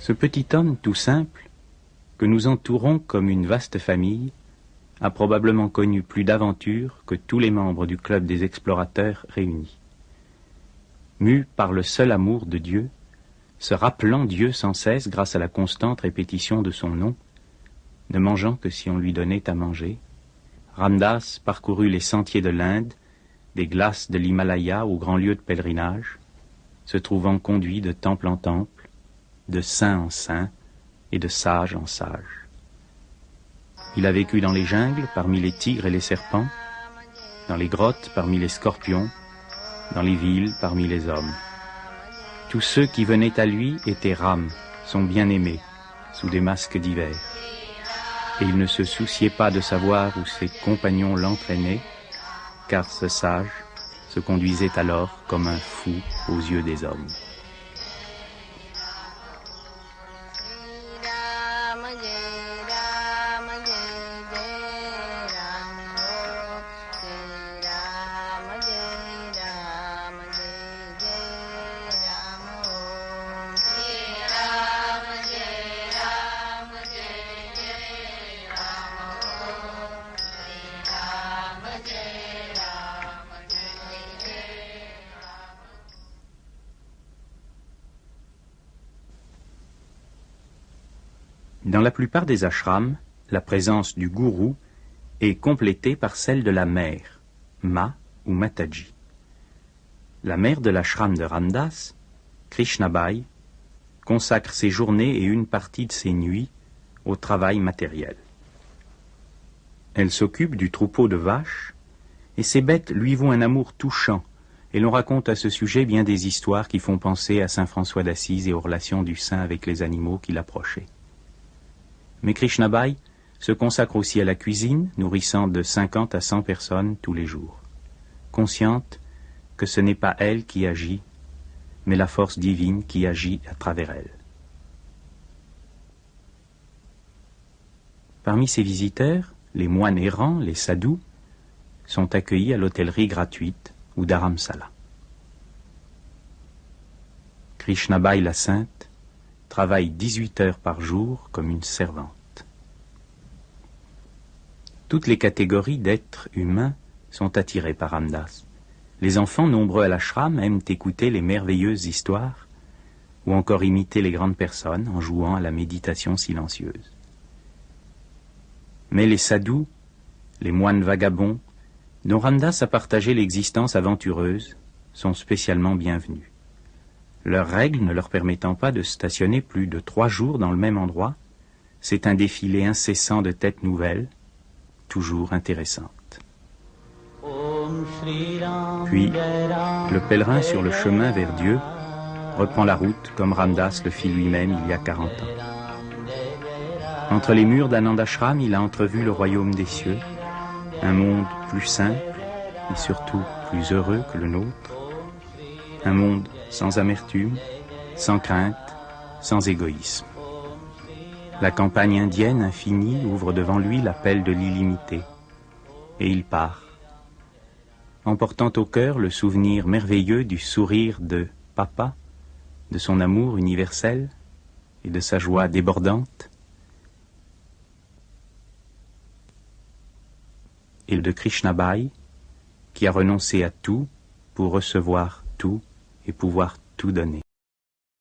Ce petit homme tout simple, que nous entourons comme une vaste famille, a probablement connu plus d'aventures que tous les membres du club des explorateurs réunis. Mu par le seul amour de Dieu, se rappelant Dieu sans cesse grâce à la constante répétition de son nom, ne mangeant que si on lui donnait à manger, Ramdas parcourut les sentiers de l'Inde, des glaces de l'Himalaya aux grands lieux de pèlerinage, se trouvant conduit de temple en temple, de saint en saint et de sage en sage. Il a vécu dans les jungles parmi les tigres et les serpents, dans les grottes parmi les scorpions, dans les villes parmi les hommes. Tous ceux qui venaient à lui étaient Ram, son bien-aimé, sous des masques divers. Et il ne se souciait pas de savoir où ses compagnons l'entraînaient, car ce sage se conduisait alors comme un fou aux yeux des hommes. Dans la plupart des ashrams, la présence du gourou est complétée par celle de la mère, Ma ou Mataji. La mère de l'ashram de Ramdas, Krishnabai, consacre ses journées et une partie de ses nuits au travail matériel. Elle s'occupe du troupeau de vaches, et ces bêtes lui vouent un amour touchant, et l'on raconte à ce sujet bien des histoires qui font penser à saint François d'Assise et aux relations du saint avec les animaux qui l'approchaient. Mais Krishnabai se consacre aussi à la cuisine, nourrissant de 50 à 100 personnes tous les jours, consciente que ce n'est pas elle qui agit, mais la force divine qui agit à travers elle. Parmi ses visiteurs, les moines errants, les sadhus, sont accueillis à l'hôtellerie gratuite ou Dharamsala. Krishnabai la sainte travaille 18 heures par jour comme une servante. Toutes les catégories d'êtres humains sont attirées par Ramdas. Les enfants nombreux à l'ashram aiment écouter les merveilleuses histoires ou encore imiter les grandes personnes en jouant à la méditation silencieuse. Mais les sadhus, les moines vagabonds, dont Ramdas a partagé l'existence aventureuse, sont spécialement bienvenus. Leurs règles ne leur permettant pas de stationner plus de 3 jours dans le même endroit, c'est un défilé incessant de têtes nouvelles, toujours intéressantes. Puis, le pèlerin sur le chemin vers Dieu reprend la route comme Ramdas le fit lui-même il y a 40 ans. Entre les murs d'Anandashram, il a entrevu le royaume des cieux, un monde plus simple et surtout plus heureux que le nôtre, un monde sans amertume, sans crainte, sans égoïsme. La campagne indienne infinie ouvre devant lui l'appel de l'illimité. Et il part, emportant au cœur le souvenir merveilleux du sourire de Papa, de son amour universel et de sa joie débordante, et de Krishnabai, qui a renoncé à tout pour recevoir tout et pouvoir tout donner.